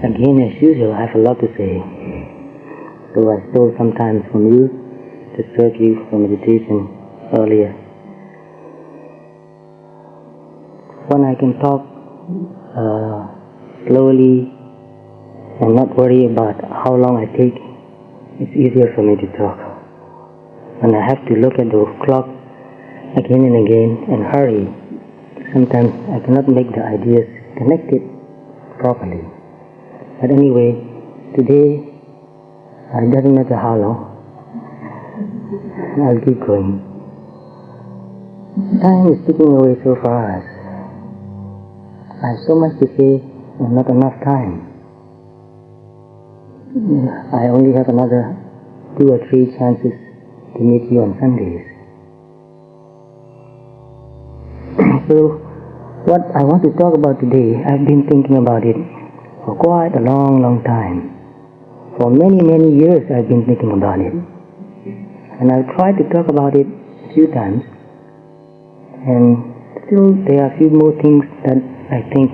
Again, as usual, I have a lot to say. So I stole some time from you to serve you for meditation earlier. When I can talk slowly and not worry about how long I take, it's easier for me to talk. When I have to look at the clock again and again and hurry, sometimes I cannot make the ideas connected properly. But anyway, today, it doesn't matter how long, I'll keep going. Time is ticking away so fast. I have so much to say and not enough time. I only have another 2 or 3 chances to meet you on Sundays. So, what I want to talk about today, I've been thinking about it for quite a long time. For many years I've been thinking about it. And I've tried to talk about it a few times. And still there are a few more things that I think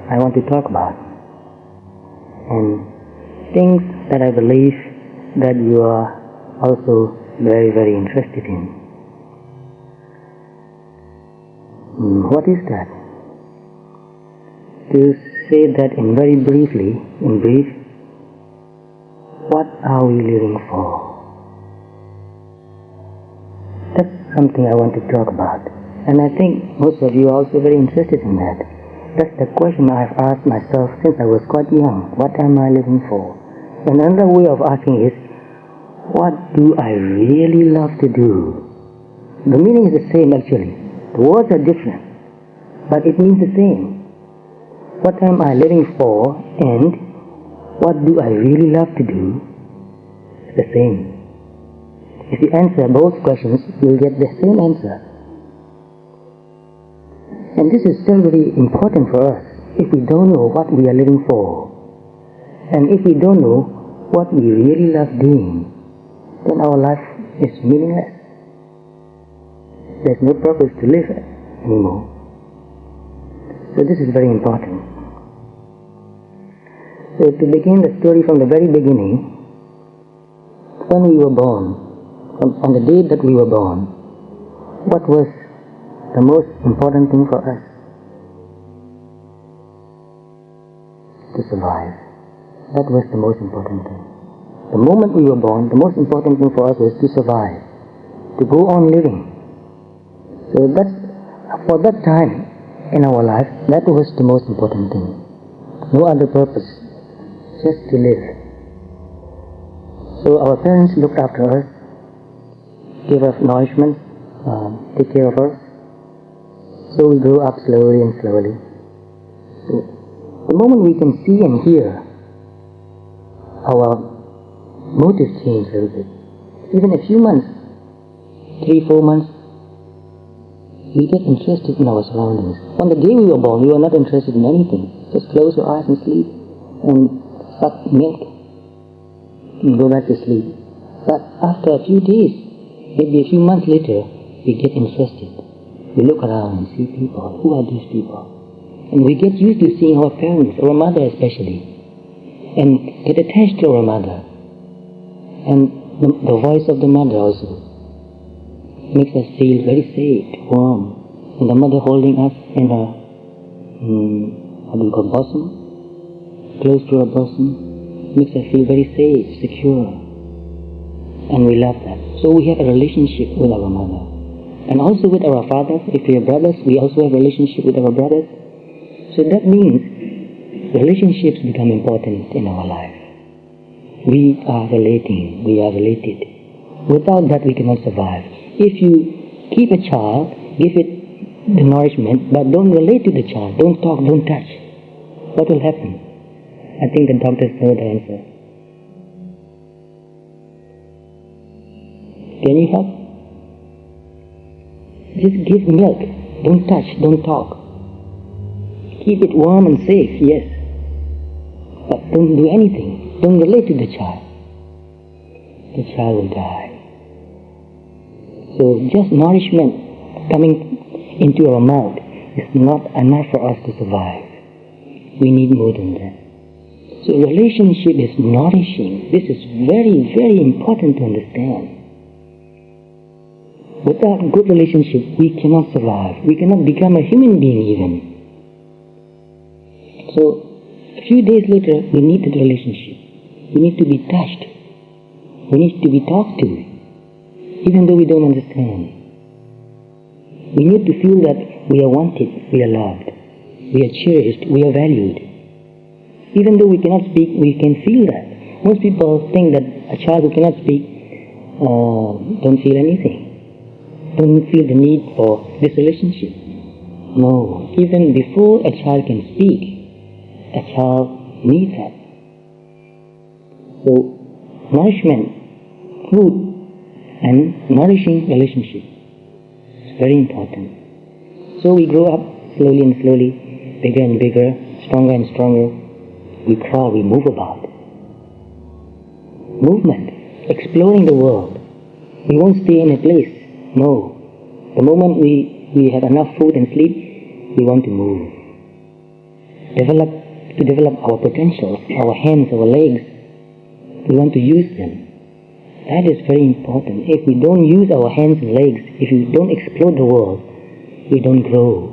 I want to talk about. And things that I believe that you are also very interested in. What is that? To say that in brief, what are we living for? That's something I want to talk about. And I think most of you are also very interested in that. That's the question I've asked myself since I was quite young. What am I living for? And another way of asking is, what do I really love to do? The meaning is the same actually. The words are different, but it means the same. What am I living for, and what do I really love to do? It's the same. If you answer both questions, you'll get the same answer. And this is still very important for us. If we don't know what we are living for, and if we don't know what we really love doing, then our life is meaningless. There's no purpose to live anymore. So this is very important. So to begin the story from the very beginning, when we were born, on the day that we were born, what was the most important thing for us? To survive. That was the most important thing. The moment we were born, the most important thing for us was to survive, to go on living. So for that time in our life, that was the most important thing. No other purpose, just to live. So our parents looked after us, gave us nourishment, take care of us. So we grew up slowly and slowly. So the moment we can see and hear, our motives change a little bit. Even a few months, 3-4 months, we get interested in our surroundings. On the day we were born, we were not interested in anything. Just close your eyes and sleep, and suck milk, and go back to sleep. But after a few days, maybe a few months later, we get interested. We look around and see people. Who are these people? And we get used to seeing our parents, our mother especially, and get attached to our mother. And the voice of the mother also makes us feel very safe, warm. And the mother holding us in her, bosom, close to her bosom, makes us feel very safe, secure. And we love that. So we have a relationship with our mother. And also with our fathers. If we are brothers, we also have a relationship with our brothers. So that means relationships become important in our life. We are relating, we are related. Without that we cannot survive. If you keep a child, give it the nourishment, but don't relate to the child, don't talk, don't touch, what will happen? I think the doctors know the answer. Can you help? Just give milk, don't touch, don't talk. Keep it warm and safe, yes. But don't do anything. Don't relate to the child. The child will die. So just nourishment coming into our mouth is not enough for us to survive. We need more than that. So relationship is nourishing. This is very, very important to understand. Without good relationship, we cannot survive. We cannot become a human being even. So, a few days later, we need the relationship. We need to be touched. We need to be talked to, even though we don't understand. We need to feel that we are wanted, we are loved, we are cherished, we are valued. Even though we cannot speak, we can feel that. Most people think that a child who cannot speak don't feel anything, don't feel the need for this relationship. No, even before a child can speak, a child needs that. So, nourishment, food, and nourishing relationship is very important. So we grow up slowly and slowly, bigger and bigger, stronger and stronger. We crawl, we move about. Movement, exploring the world. We won't stay in a place. No. The moment we have enough food and sleep, we want to move. To develop our potentials, our hands, our legs. We want to use them. That is very important. If we don't use our hands and legs, if we don't explore the world, we don't grow.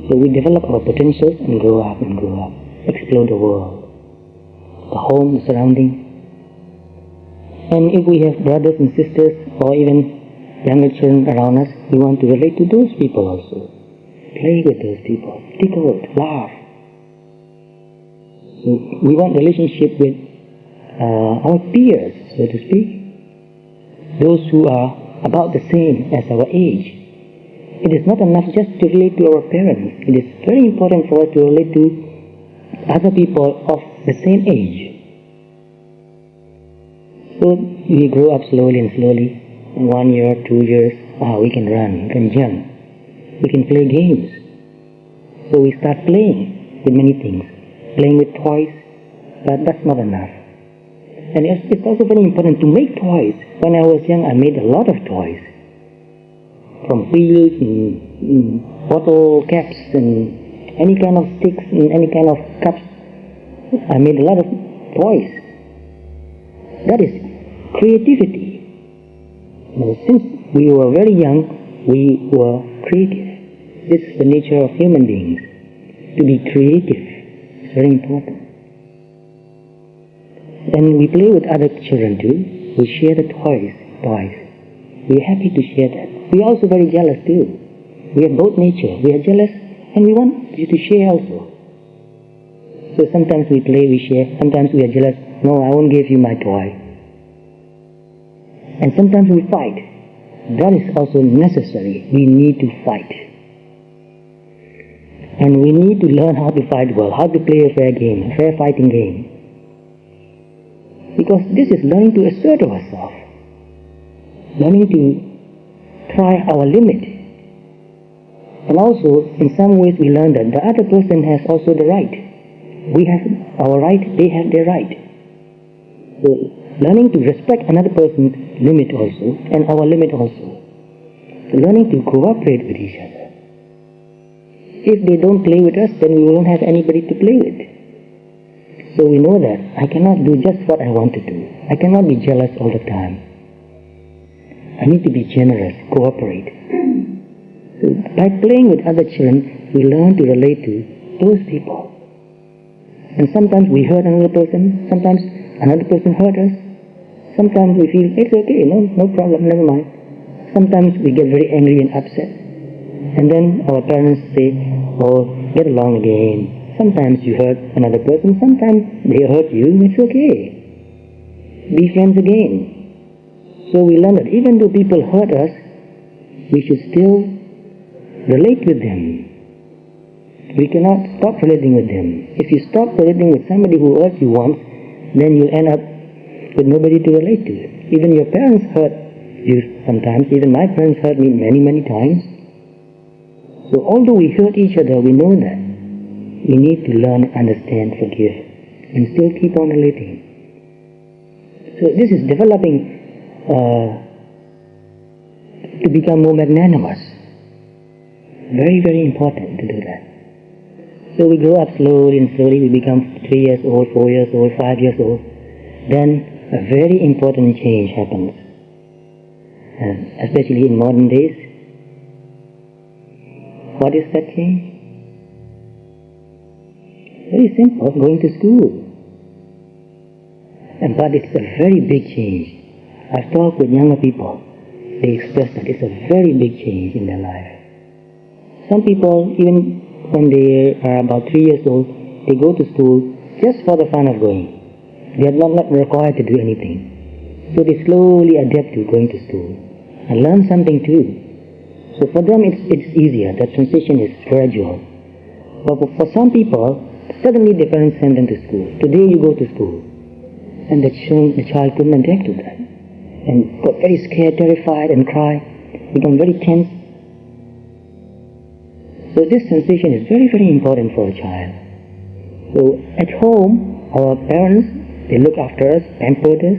So we develop our potentials and grow up, explore the world, the home, the surrounding. And if we have brothers and sisters or even younger children around us, we want to relate to those people also. Play with those people, tickle, laugh. So we want relationship with our peers, so to speak, those who are about the same as our age. It is not enough just to relate to our parents. It is very important for us to relate to other people of the same age. So we grow up slowly and slowly. In 1 year, 2 years, we can run, we can jump, we can play games. So we start playing with many things, playing with toys, but that's not enough. And it's also very important to make toys. When I was young, I made a lot of toys. From wheels and bottle caps and any kind of sticks and any kind of cups. I made a lot of toys. That is creativity. Since we were very young, we were creative. This is the nature of human beings. To be creative is very important. And we play with other children too. We share the toys. We are happy to share that. We are also very jealous too. We have both nature. We are jealous and we want you to share also. So sometimes we play, we share. Sometimes we are jealous. No, I won't give you my toy. And sometimes we fight. That is also necessary. We need to fight. And we need to learn how to fight well, how to play a fair game, a fair fighting game. Because this is learning to assert ourselves, learning to try our limit. And also, in some ways we learn that the other person has also the right. We have our right, they have their right. So, learning to respect another person's limit also, and our limit also. So learning to cooperate with each other. If they don't play with us, then we won't have anybody to play with. So we know that I cannot do just what I want to do. I cannot be jealous all the time. I need to be generous, cooperate. So by playing with other children, we learn to relate to those people. And sometimes we hurt another person, sometimes another person hurt us. Sometimes we feel, it's okay, no problem, never mind. Sometimes we get very angry and upset. And then our parents say, oh, get along again. Sometimes you hurt another person, sometimes they hurt you, it's okay. Be friends again. So we learn that even though people hurt us, we should still relate with them. We cannot stop relating with them. If you stop relating with somebody who hurt you once, then you'll end up with nobody to relate to. Even your parents hurt you sometimes. Even my parents hurt me many, many times. So although we hurt each other, we know that we need to learn, understand, forgive, and still keep on relating. So this is developing to become more magnanimous. Very, very important to do that. So we grow up slowly and slowly. We become 3 years old, 4 years old, 5 years old. Then a very important change happens, especially in modern days. What is that change? Very simple, going to school. But it's a very big change. I've talked with younger people. They express that it's a very big change in their life. Some people, even when they are about 3 years old, they go to school just for the fun of going. They are not required to do anything. So they slowly adapt to going to school and learn something too. So for them it's easier. The transition is gradual. But for some people, suddenly their parents send them to school. Today you go to school. And the child couldn't adapt to that. And got very scared, terrified, and cried. Become very tense. So this transition is very, very important for a child. So at home, our parents, they look after us, pamper us,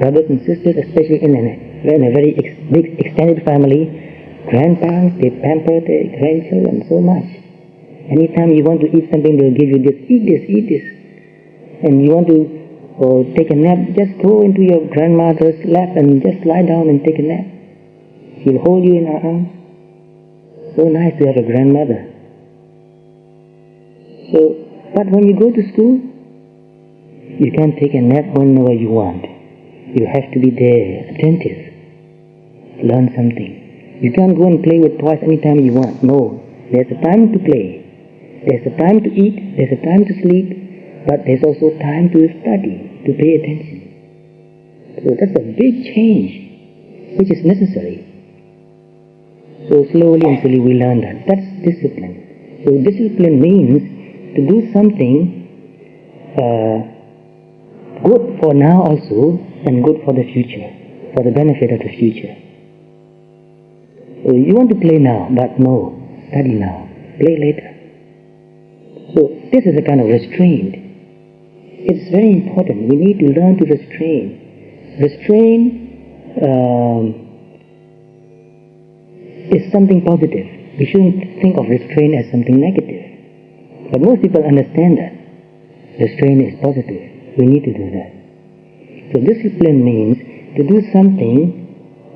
brothers and sisters, especially in a very big extended family. Grandparents, they pamper their grandchildren so much. Anytime you want to eat something, they'll give you this, eat this, eat this. And you want to take a nap, just go into your grandmother's lap and just lie down and take a nap. She'll hold you in her arms. So nice to have a grandmother. But when you go to school, you can't take a nap whenever you want. You have to be there, attentive. Learn something. You can't go and play with toys anytime you want. No. There's a time to play. There's a time to eat. There's a time to sleep. But there's also time to study, to pay attention. So that's a big change, which is necessary. So slowly and slowly we learn that. That's discipline. So discipline means to do something good for now also, and good for the future, for the benefit of the future. So you want to play now, but no, study now, play later. So this is a kind of restraint. It's very important. We need to learn to restrain. Restrain is something positive. We shouldn't think of restraint as something negative. But most people understand that. Restraint is positive. We need to do that. So discipline means to do something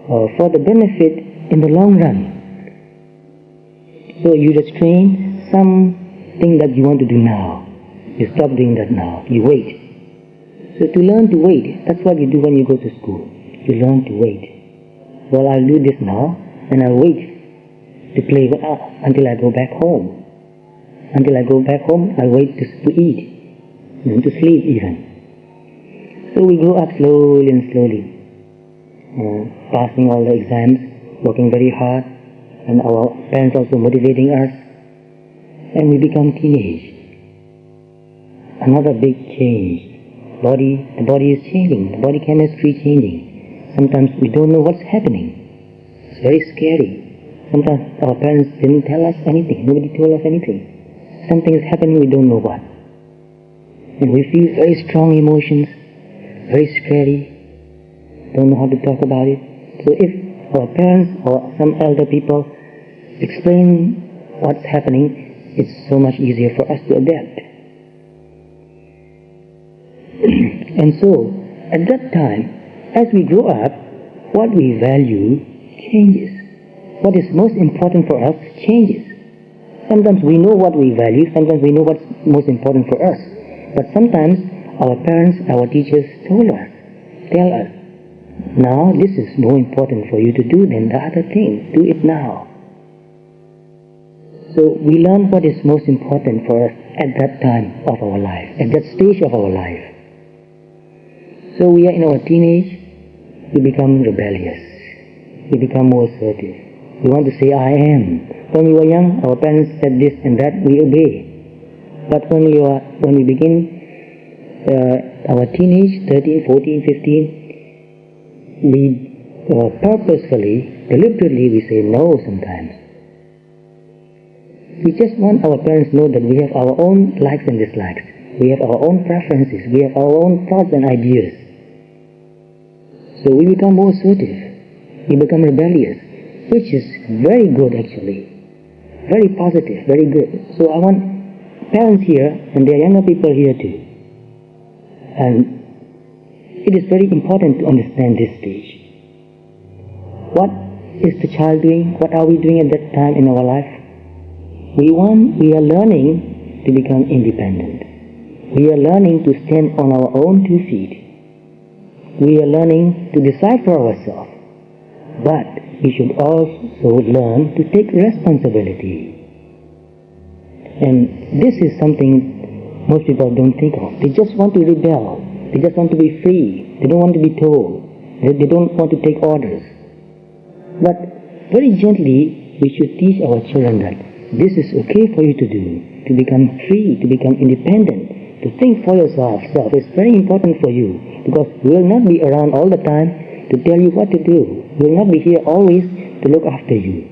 for the benefit in the long run. So you restrain something that you want to do now. You stop doing that now. You wait. So to learn to wait, that's what you do when you go to school. You learn to wait. Well, I'll do this now, and I'll wait to play until I go back home. Until I go back home, I'll wait to eat, and to sleep even. So we grow up slowly and slowly, passing all the exams, working very hard, and our parents also motivating us, and we become teenage. Another big change. The body is changing. The body chemistry changing. Sometimes we don't know what's happening. It's very scary. Sometimes our parents didn't tell us anything. Nobody told us anything. Something is happening, we don't know what. And we feel very strong emotions, very scary. Don't know how to talk about it. So if our parents or some elder people explain what's happening, it's so much easier for us to adapt. And so, at that time, as we grow up, what we value changes. What is most important for us changes. Sometimes we know what we value, sometimes we know what's most important for us. But sometimes our parents, our teachers tell us, now this is more important for you to do than the other thing. Do it now. So we learn what is most important for us at that time of our life, at that stage of our life. So we are in our teenage, we become rebellious. We become more assertive. We want to say, I am. When we were young, our parents said this and that, we obey. But when we begin our teenage, 13, 14, 15, we purposefully, deliberately, we say no sometimes. We just want our parents to know that we have our own likes and dislikes. We have our own preferences. We have our own thoughts and ideas. So we become more assertive. We become rebellious, which is very good actually. Very positive, very good. So I want parents here and there are younger people here too. And it is very important to understand this stage. What is the child doing? What are we doing at that time in our life? We are learning to become independent. We are learning to stand on our own 2 feet. We are learning to decide for ourselves. But we should also learn to take responsibility. And this is something most people don't think of. They just want to rebel. They just want to be free. They don't want to be told. They don't want to take orders. But very gently, we should teach our children that this is okay for you to do, to become free, to become independent, to think for yourself. It's very important for you, because we will not be around all the time to tell you what to do. We will not be here always to look after you.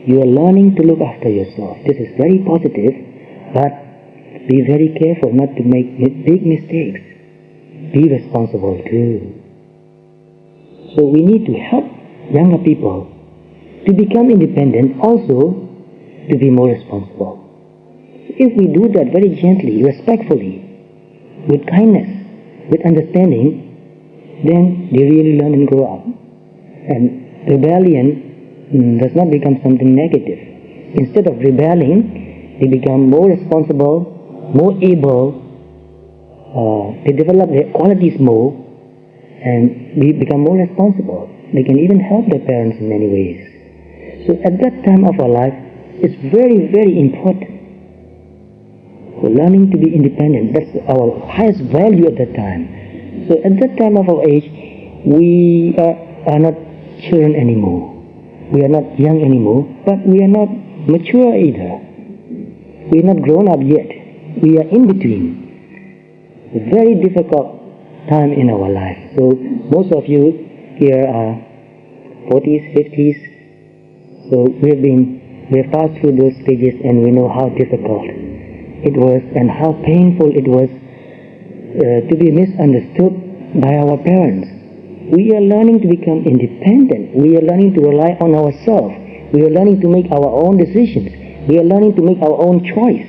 You are learning to look after yourself. This is very positive, but be very careful not to make big mistakes. Be responsible too. So we need to help younger people to become independent, also to be more responsible. If we do that very gently, respectfully, with kindness, with understanding, then they really learn and grow up. And rebellion does not become something negative. Instead of rebelling, they become more responsible, more able, they develop their qualities more, and they become more responsible. They can even help their parents in many ways. So at that time of our life, it's very, very important. We're learning to be independent. That's our highest value at that time. So at that time of our age, we are not children anymore. We are not young anymore, but we are not mature either. We are not grown up yet. We are in between. A very difficult time in our life. So most of you here are 40s, 50s. So we have passed through those stages, and we know how difficult it was and how painful it was to be misunderstood by our parents. We are learning to become independent. We are learning to rely on ourselves. We are learning to make our own decisions. We are learning to make our own choice.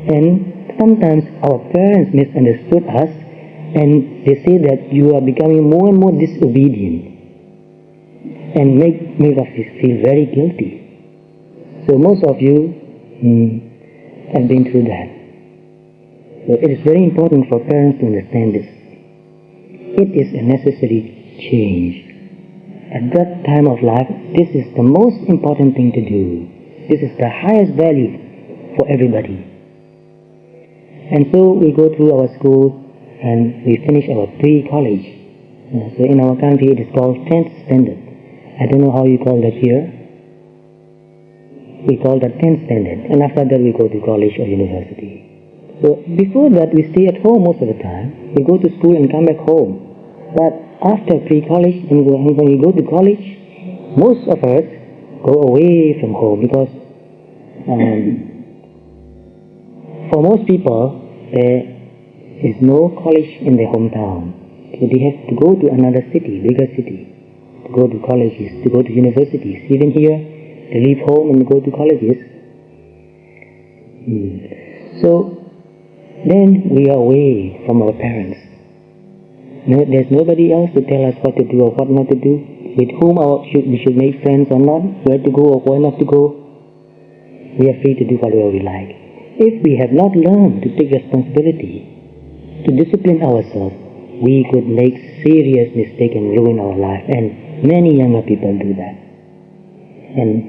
And sometimes our parents misunderstood us, and they say that you are becoming more and more disobedient, and make us feel very guilty. So most of you have been through that. So it is very important for parents to understand this. It is a necessary change. At that time of life, this is the most important thing to do. This is the highest value for everybody. And so we go through our school and we finish our pre-college. So in our country it is called 10th standard. I don't know how you call that here. We call that 10th standard. And after that we go to college or university. So before that we stay at home most of the time. We go to school and come back home. But after pre-college and when we go to college, most of us go away from home, because for most people there is no college in their hometown. So they have to go to another city, bigger city, to go to colleges, to go to universities. Even here, they leave home and go to colleges. So then we are away from our parents. There's nobody else to tell us what to do or what not to do, with whom we should make friends or not, where to go or where not to go. We are free to do whatever we like. If we have not learned to take responsibility, to discipline ourselves, we could make serious mistakes and ruin our life. And many younger people do that. And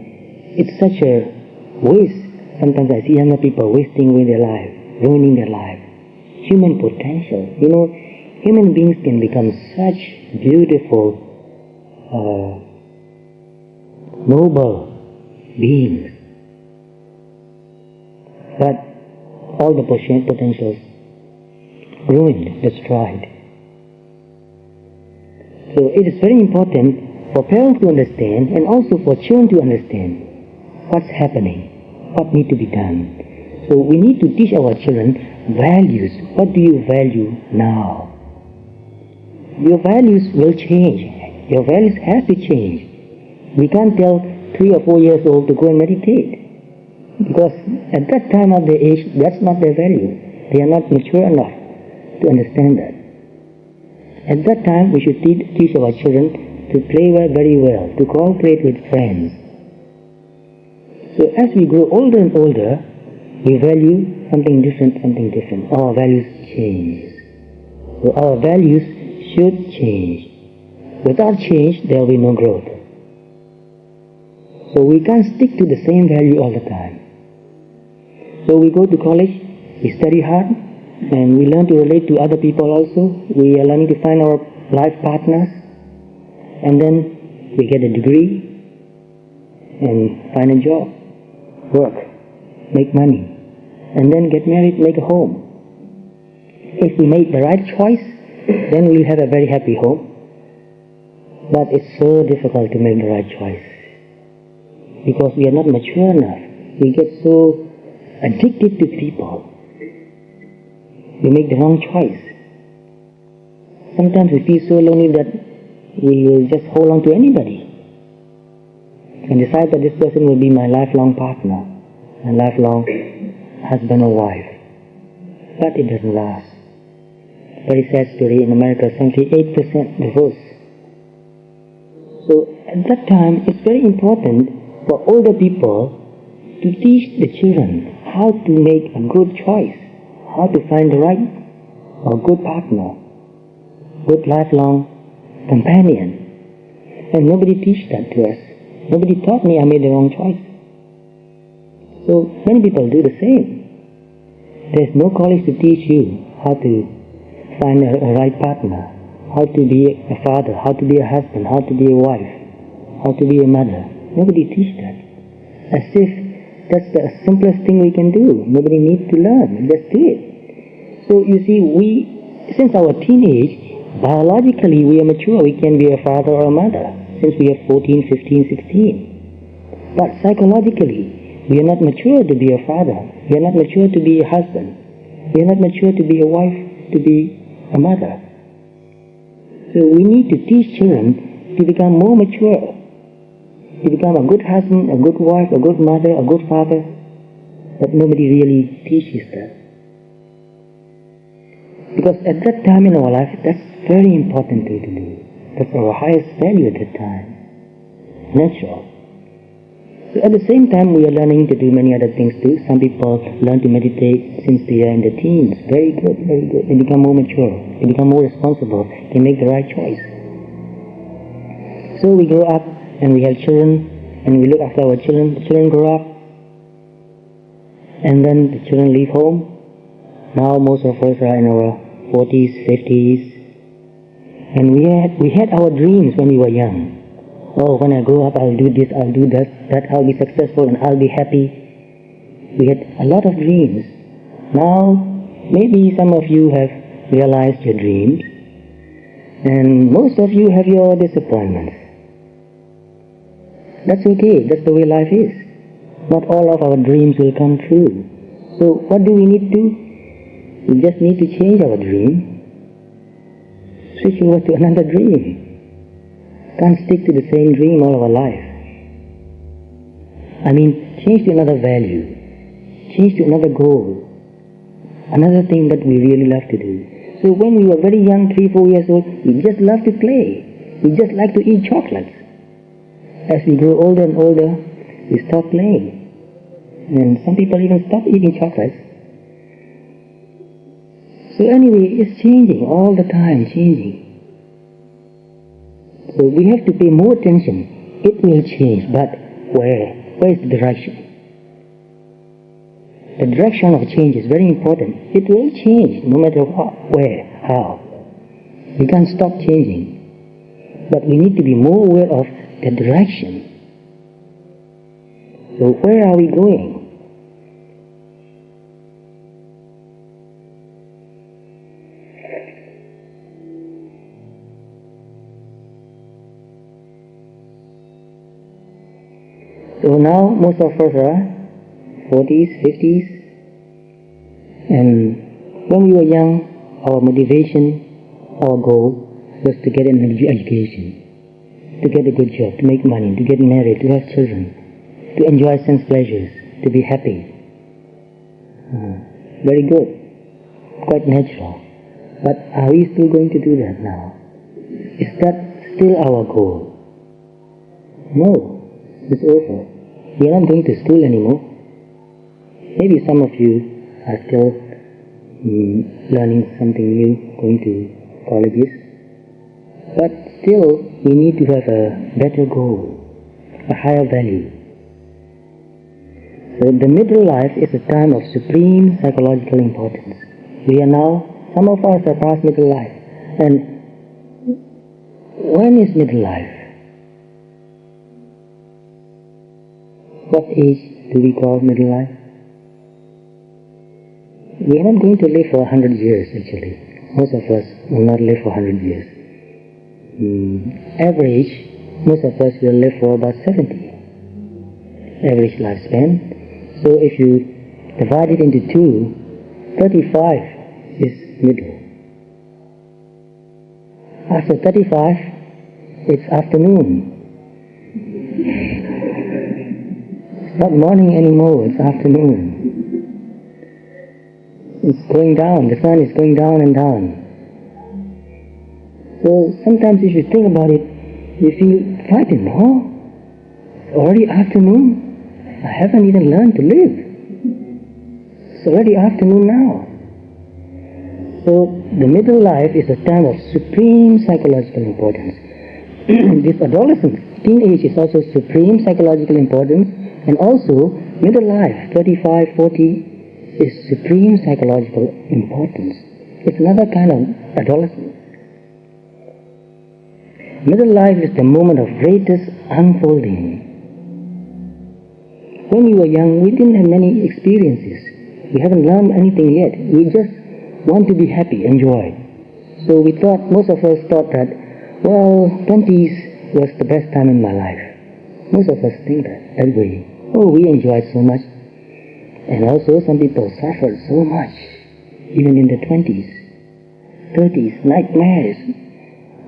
it's such a waste. Sometimes I see younger people wasting away their life, ruining their life. Human potential. You know, human beings can become such beautiful, noble beings. But all the potentials ruined, destroyed. So it is very important for parents to understand, and also for children to understand what's happening, what needs to be done. So we need to teach our children values. What do you value now? Your values will change. Your values have to change. We can't tell 3 or 4 years old to go and meditate. Because at that time of their age, that's not their value. They are not mature enough to understand that. At that time, we should teach our children to play very well, to cooperate with friends. So as we grow older and older, we value something different. Our values change. So our values should change. Without change, there will be no growth. So we can't stick to the same value all the time. So we go to college, we study hard, and we learn to relate to other people also. We are learning to find our life partners, and then we get a degree and find a job, work, make money, and then get married, make a home. If we make the right choice, then we'll have a very happy home. But it's so difficult to make the right choice because we are not mature enough. We get so addicted to people. We make the wrong choice. Sometimes we feel so lonely that we will just hold on to anybody and decide that this person will be my lifelong partner, my lifelong husband or wife. But it doesn't last. Very sad story in America, 78% divorce. So at that time, it's very important for older people to teach the children how to make a good choice, how to find the right or good partner, good lifelong companion. And nobody teach that to us. Nobody taught me I made the wrong choice. So many people do the same. There's no college to teach you how to find a right partner, how to be a father, how to be a husband, how to be a wife, how to be a mother. Nobody teach that. As if that's the simplest thing we can do. Nobody needs to learn. Just do it. So you see, since our teenage, biologically we are mature. We can be a father or a mother since we are 14, 15, 16. But psychologically, we are not mature to be a father. We are not mature to be a husband. We are not mature to be a wife, to be a mother. So we need to teach children to become more mature, to become a good husband, a good wife, a good mother, a good father. But nobody really teaches that. Because at that time in our life, that's very important thing to do. That's our highest value at that time. Natural. So at the same time, we are learning to do many other things too. Some people learn to meditate since they are in the teens. Very good, very good. They become more mature. They become more responsible. They make the right choice. So we grow up and we have children and we look after our children. The children grow up and then the children leave home. Now most of us are in our 40s, 50s. And we had our dreams when we were young. Oh, when I grow up, I'll do this, I'll do that, I'll be successful and I'll be happy. We had a lot of dreams. Now, maybe some of you have realized your dreams, and most of you have your disappointments. That's okay, that's the way life is. Not all of our dreams will come true. So what do we need to do? We just need to change our dream. Switch over to another dream. Can't stick to the same dream all our life. I mean, change to another value. Change to another goal. Another thing that we really love to do. So when we were very young, 3, 4 years old, we just love to play. We just like to eat chocolates. As we grow older and older, we stop playing. And some people even stop eating chocolates. So anyway, it's changing all the time, changing. So we have to pay more attention. It will change, but where? Where is the direction? The direction of change is very important. It will change no matter what, where, how. We can't stop changing. But we need to be more aware of the direction. So where are we going? So now most of us are 40s, 50s, and when we were young, our motivation, our goal was to get an education, to get a good job, to make money, to get married, to have children, to enjoy sense pleasures, to be happy. Very good, quite natural. But are we still going to do that now? Is that still our goal? No, it's over. We are not going to school anymore. Maybe some of you are still learning something new, going to colleges. But still, we need to have a better goal, a higher value. So the middle life is a time of supreme psychological importance. We are now, some of us are past middle life. And when is middle life? What age do we call middle life? We are not going to live for 100 years actually. Most of us will not live for 100 years. Average, most of us will live for about 70. Average lifespan. So if you divide it into two, 35 is middle. After 35, it's afternoon. It's not morning anymore, it's afternoon. It's going down, the sun is going down and down. So sometimes if you think about it, you feel frightened, huh? It's already afternoon? I haven't even learned to live. It's already afternoon now. So the middle life is a time of supreme psychological importance. This adolescence, teenage is also supreme psychological importance, and also middle life, 35, 40, is supreme psychological importance. It's another kind of adolescence. Middle life is the moment of greatest unfolding. When we were young, we didn't have many experiences. We haven't learned anything yet. We just want to be happy, enjoy. So we thought, most of us thought that, well, 20s was the best time in my life. Most of us think that way. Oh, we enjoyed so much. And also some people suffered so much, even in the 20s, 30s, nightmares.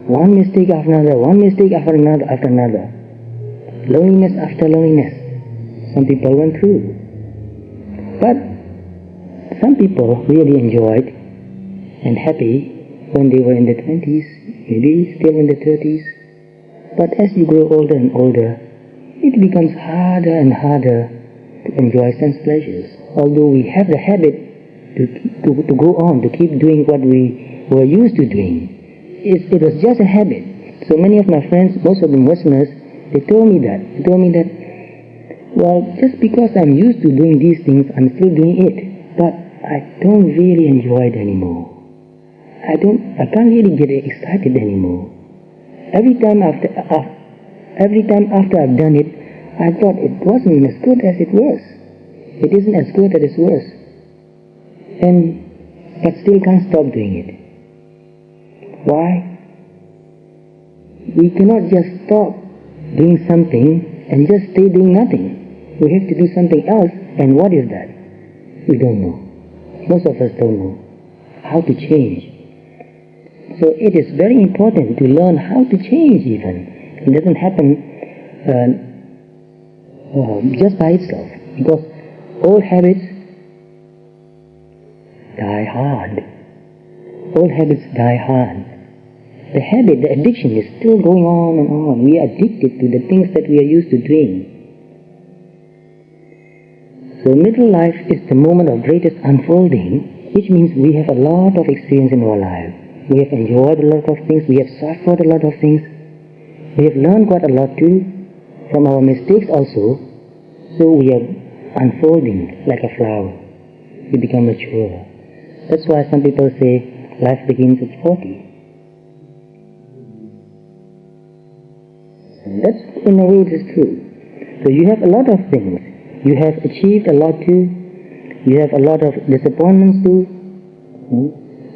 One mistake after another, one mistake after another. Loneliness after loneliness. Some people went through. But some people really enjoyed and happy when they were in the 20s, maybe still in the 30s. But as you grow older and older, it becomes harder and harder to enjoy sense pleasures. Although we have the habit to go on, to keep doing what we were used to doing. It was just a habit. So many of my friends, most of them Westerners, they told me that. Well, just because I'm used to doing these things, I'm still doing it. But I don't really enjoy it anymore. I can't really get excited anymore. Every time after I've done it, I thought it wasn't as good as it was. It isn't as good as it was. But still can't stop doing it. Why? We cannot just stop doing something and just stay doing nothing. We have to do something else, and what is that? We don't know. Most of us don't know how to change. So it is very important to learn how to change even. It doesn't happen just by itself, because old habits die hard. Old habits die hard. The habit, the addiction is still going on and on. We are addicted to the things that we are used to doing. So middle life is the moment of greatest unfolding, which means we have a lot of experience in our life. We have enjoyed a lot of things, we have suffered a lot of things, we have learned quite a lot too, from our mistakes also. So we are unfolding like a flower. We become mature. That's why some people say life begins at 40. And that's, in a way, it is true. So you have a lot of things. You have achieved a lot too. You have a lot of disappointments too.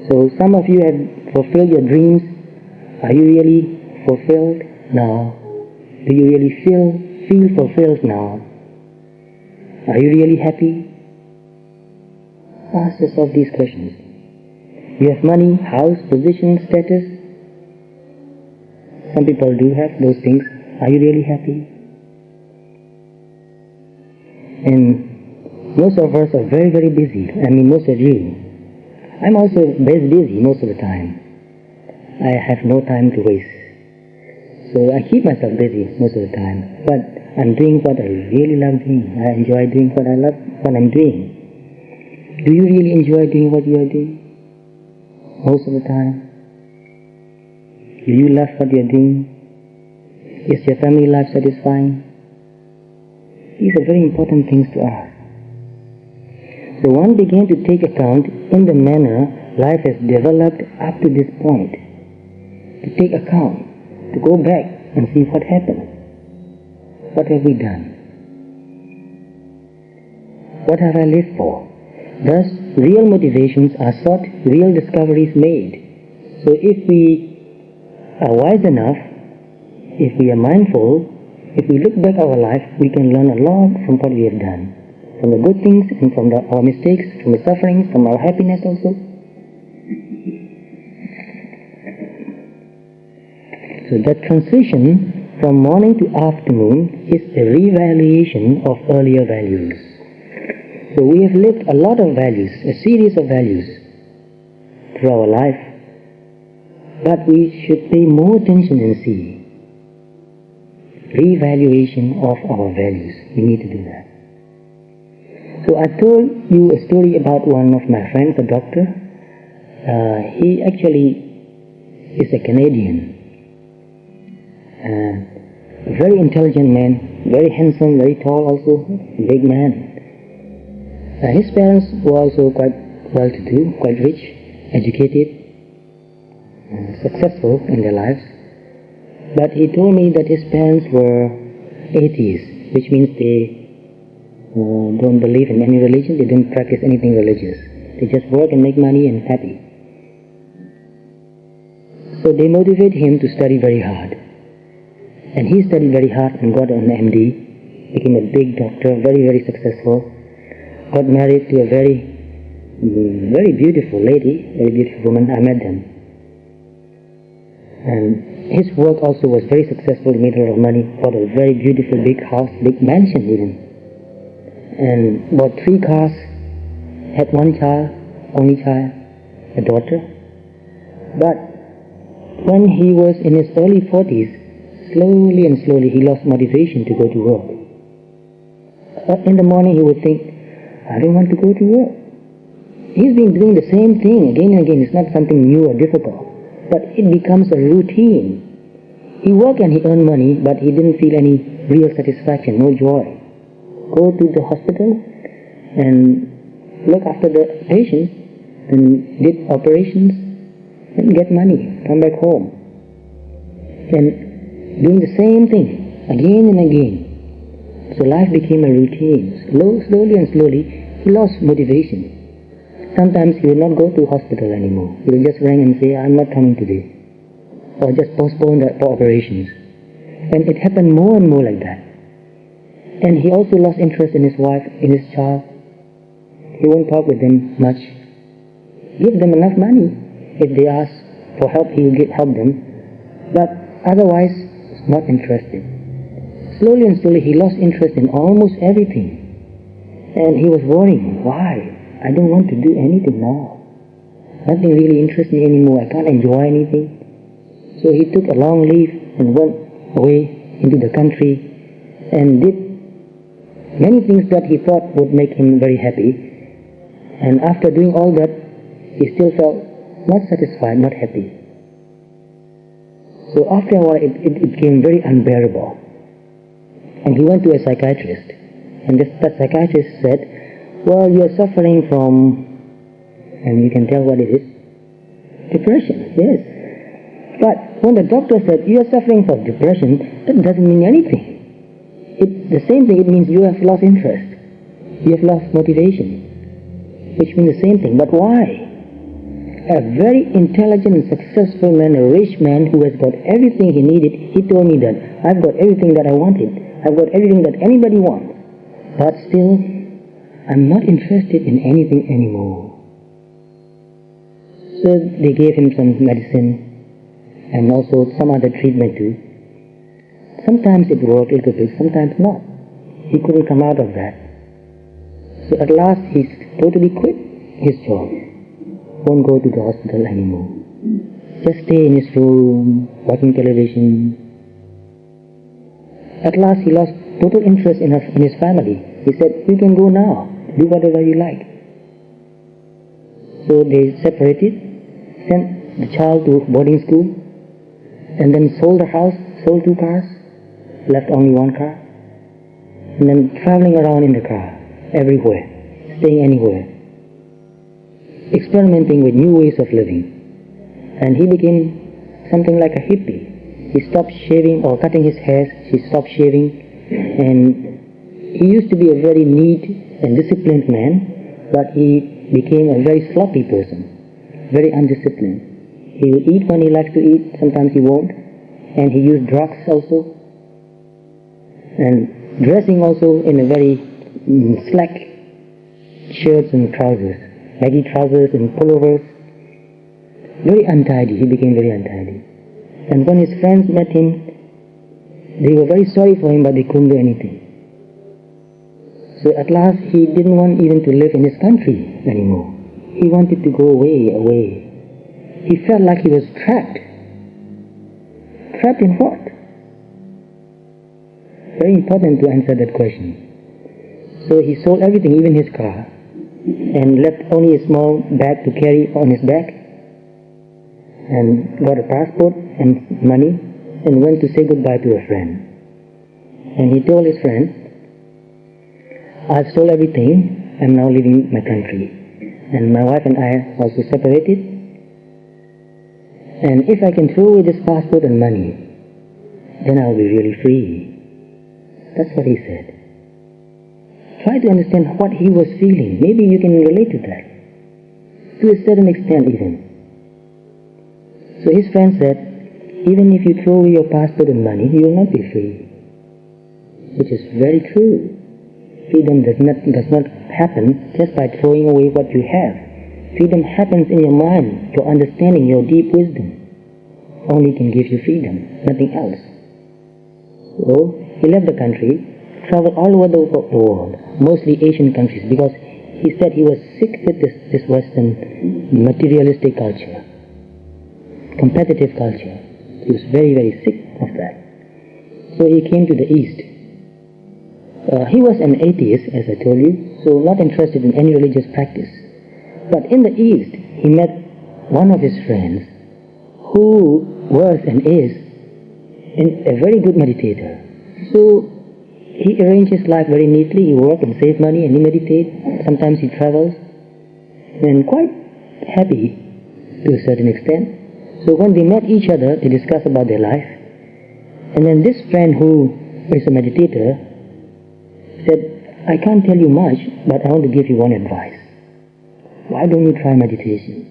So some of you have fulfilled your dreams. Are you really fulfilled now? Do you really feel fulfilled now? Are you really happy? Ask yourself these questions. You have money, house, position, status. Some people do have those things. Are you really happy? And Most of us are very, very busy. I mean, most of you. I'm also very busy most of the time. I have no time to waste. So I keep myself busy most of the time. But I'm doing what I really love doing. I enjoy doing what I'm doing. Do you really enjoy doing what you are doing? Most of the time? Do you love what you are doing? Is your family life satisfying? These are very important things to ask. So one began to take account in the manner life has developed up to this point. To take account, to go back and see what happened. What have we done? What have I lived for? Thus, real motivations are sought, real discoveries made. So if we are wise enough, if we are mindful, if we look back our life, we can learn a lot from what we have done. From the good things and from our mistakes, from the sufferings, from our happiness also. So that transition from morning to afternoon is a revaluation of earlier values. So we have lived a lot of values, a series of values through our life, but we should pay more attention and see. Revaluation of our values. We need to do that. So I told you a story about one of my friends, a doctor. He actually is a Canadian. A very intelligent man, very handsome, very tall also, big man. His parents were also quite well-to-do, quite rich, educated, successful in their lives. But he told me that his parents were atheists, which means they don't believe in any religion, they don't practice anything religious. They just work and make money and happy. So they motivated him to study very hard. And he studied very hard and got an MD, became a big doctor, very, very successful. Got married to a very, very beautiful lady, very beautiful woman. I met them. And his work also was very successful. He made a lot of money, bought a very beautiful big house, big mansion even. And bought 3 cars, had 1 child, only child, a daughter. But when he was in his early 40s, slowly and slowly he lost motivation to go to work. In the morning he would think, I don't want to go to work. He's been doing the same thing again and again. It's not something new or difficult, but it becomes a routine. He worked and he earned money, but he didn't feel any real satisfaction, no joy. Go to the hospital and look after the patients and did operations and get money, come back home. And doing the same thing again and again. So life became a routine. Slowly and slowly, he lost motivation. Sometimes he would not go to hospital anymore. He would just ring and say, I'm not coming today. Or just postpone the operations. And it happened more and more like that. And he also lost interest in his wife, in his child. He won't talk with them much. Give them enough money. If they ask for help, he will help them. But otherwise, not interested. Slowly and slowly, he lost interest in almost everything. And he was worrying, why? I don't want to do anything now. Nothing really interests me anymore. I can't enjoy anything. So he took a long leave and went away into the country and did many things that he thought would make him very happy. And after doing all that, he still felt not satisfied, not happy. So after a while, it became very unbearable. And he went to a psychiatrist. And that psychiatrist said, well, you are suffering from, and you can tell what it is, depression, yes. But when the doctor said, you are suffering from depression, that doesn't mean anything. It's the same thing, it means you have lost interest. You have lost motivation, which means the same thing. But why? A very intelligent and successful man, a rich man who has got everything he needed, he told me that I've got everything that I wanted. I've got everything that anybody wants. But still, I'm not interested in anything anymore. So they gave him some medicine and also some other treatment too. Sometimes it worked a little bit, sometimes not. He couldn't come out of that. So at last he totally quit his job. Won't go to the hospital anymore. Just stay in his room, watching television. At last he lost total interest in his family. He said, "You can go now, do whatever you like." So they separated, sent the child to boarding school, and then sold the house, sold 2 cars, left only 1 car, and then traveling around in the car, everywhere, staying anywhere, experimenting with new ways of living. And he became something like a hippie. He stopped shaving or cutting his hair, he stopped shaving, and he used to be a very neat and disciplined man, but he became a very sloppy person, very undisciplined. He will eat when he likes to eat, sometimes he won't, and he used drugs also, and dressing also in a very slack shirts and trousers, baggy trousers and pullovers. Very untidy, he became very untidy. And when his friends met him, they were very sorry for him, but they couldn't do anything. So at last he didn't want even to live in his country anymore. He wanted to go away. He felt like he was trapped. Trapped in what? Very important to answer that question. So he sold everything, even his car, and left only a small bag to carry on his back, and got a passport and money, and went to say goodbye to a friend. And he told his friend, "I've sold everything, I'm now leaving my country, and my wife and I also separated, and if I can throw away this passport and money, then I'll be really free." That's what he said. Try to understand what he was feeling. Maybe you can relate to that, to a certain extent even. So his friend said, "Even if you throw away your passport and money, you will not be free." Which is very true. Freedom does not happen just by throwing away what you have. Freedom happens in your mind, your understanding, your deep wisdom. Only can give you freedom, nothing else. So he left the country, traveled all over the world, mostly Asian countries, because he said he was sick with this Western materialistic culture, competitive culture. He was very, very sick of that. So he came to the East. He was an atheist, as I told you, so not interested in any religious practice. But in the East, he met one of his friends who was and is a very good meditator. So he arranged his life very neatly. He worked and saved money and he meditates. Sometimes he travels, and quite happy to a certain extent. So when they met each other, they discussed about their life. And then this friend who is a meditator said, "I can't tell you much, but I want to give you one advice. Why don't you try meditation?"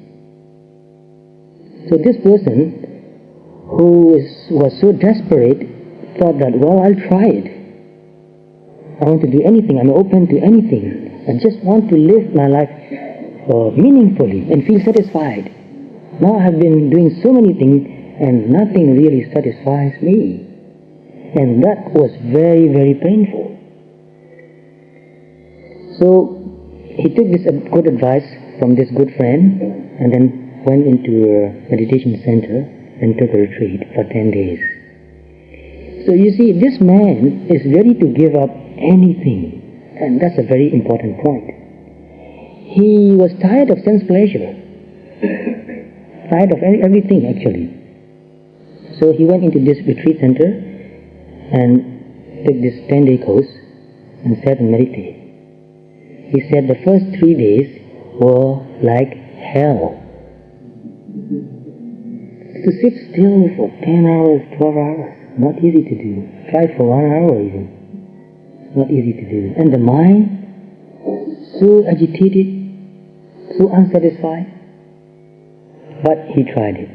So this person who was so desperate thought that, "Well, I'll try it. I want to do anything. I'm open to anything. I just want to live my life meaningfully and feel satisfied. Now I've been doing so many things and nothing really satisfies me." And that was very, very painful. So he took this good advice from this good friend and then went into a meditation center and took a retreat for 10 days. So you see, this man is ready to give up anything, and that's a very important point. He was tired of sense pleasure, tired of everything actually. So he went into this retreat center and took this 10-day course and sat and meditated. He said the first 3 days were like hell. To sit still for 10 hours, 12 hours, not easy to do. Try for 1 hour even. Not easy to do. And the mind, so agitated, so unsatisfied. But he tried it.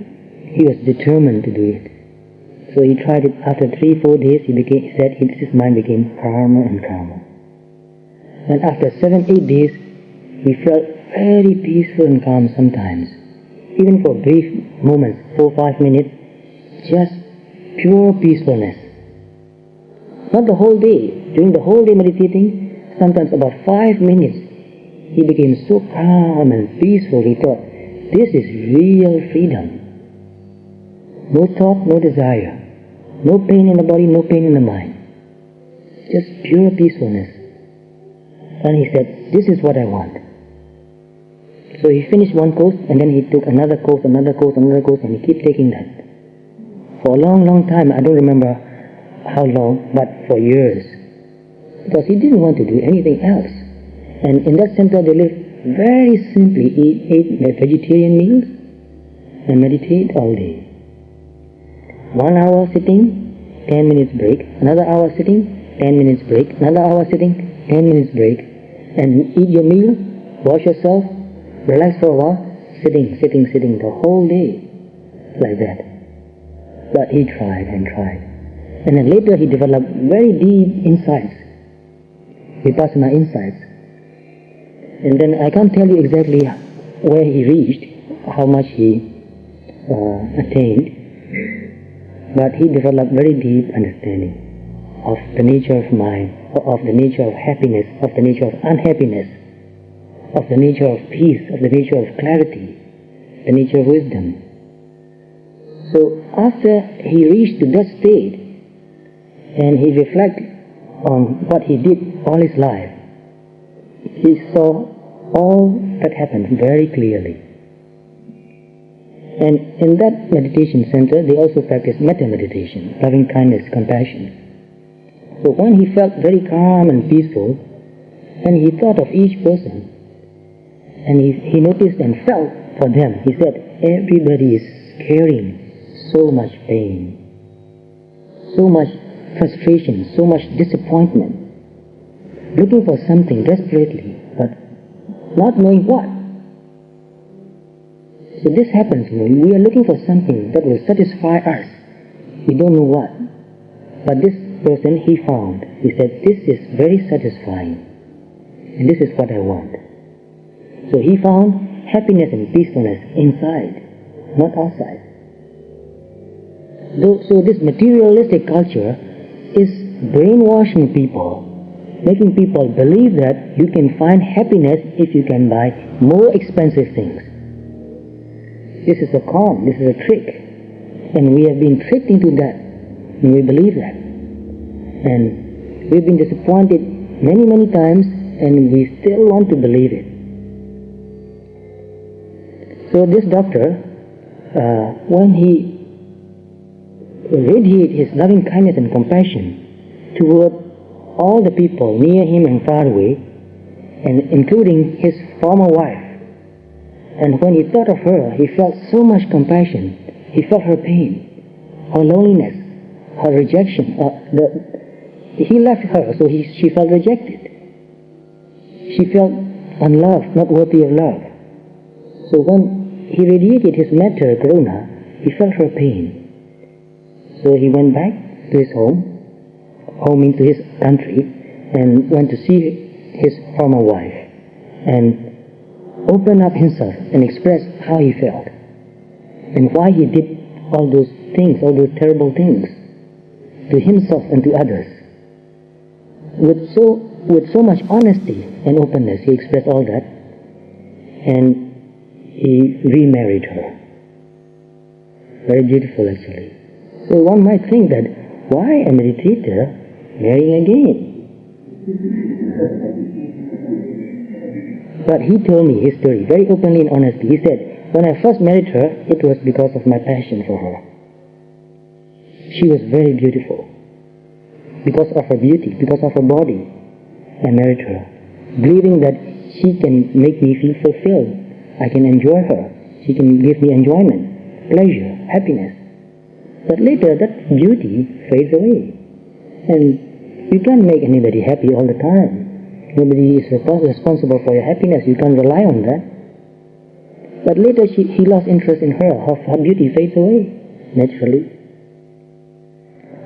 He was determined to do it. So he tried it. After 3-4 days, he said his mind became calmer and calmer. And after 7-8 days, he felt very peaceful and calm sometimes. Even for brief moments, 4-5 minutes, just pure peacefulness. Not the whole day. During the whole day meditating, sometimes about 5 minutes, he became so calm and peaceful. He thought, this is real freedom. No thought, no desire. No pain in the body, no pain in the mind. Just pure peacefulness. And he said, this is what I want. So he finished one course, and then he took another course, and he kept taking that. For a long, long time, I don't remember how long, but for years. Because he didn't want to do anything else. And in that center they lived very simply, eat vegetarian meals and meditate all day. 1 hour sitting, 10 minutes break, another hour sitting, 10 minutes break, another hour sitting, 10 minutes break, and eat your meal, wash yourself, relax for a while, sitting the whole day, like that. But he tried and tried. And then later he developed very deep insights, vipassana insights. And then I can't tell you exactly where he reached, how much he attained, but he developed very deep understanding of the nature of mind, of the nature of happiness, of the nature of unhappiness, of the nature of peace, of the nature of clarity, the nature of wisdom. So after he reached to that state, and he reflected on what he did all his life, he saw all that happened very clearly. And in that meditation center, they also practice metta meditation, loving kindness, compassion. So when he felt very calm and peaceful, and he thought of each person, and he noticed and felt for them, he said, everybody is carrying so much pain, so much frustration, so much disappointment, looking for something desperately, but not knowing what. So this happens, we are looking for something that will satisfy us. We don't know what. But this person he found, he said, this is very satisfying, and this is what I want. So he found happiness and peacefulness inside, not outside. So this materialistic culture is brainwashing people, making people believe that you can find happiness if you can buy more expensive things. This is a con, this is a trick, and we have been tricked into that, and we believe that. And we've been disappointed many, many times, and we still want to believe it. So this doctor, when he radiated his loving kindness and compassion toward all the people near him and far away, and including his former wife, and when he thought of her, he felt so much compassion. He felt her pain, her loneliness, her rejection. He left her, so she felt rejected. She felt unloved, not worthy of love. So when he radiated his metta, karuna, he felt her pain. So he went back to his home into his country, and went to see his former wife, and opened up himself and expressed how he felt, and why he did all those things, all those terrible things, to himself and to others. With so much honesty and openness, he expressed all that, and he remarried her. Very beautiful, actually. So one might think that, why a meditator marrying again? But he told me his story very openly and honestly. He said, when I first married her, it was because of my passion for her. She was very beautiful. Because of her beauty, because of her body, I married her, believing that she can make me feel fulfilled. I can enjoy her. She can give me enjoyment, pleasure, happiness. But later that beauty fades away. And you can't make anybody happy all the time. Nobody is responsible for your happiness. You can't rely on that. But later he lost interest in her. Her beauty fades away, naturally.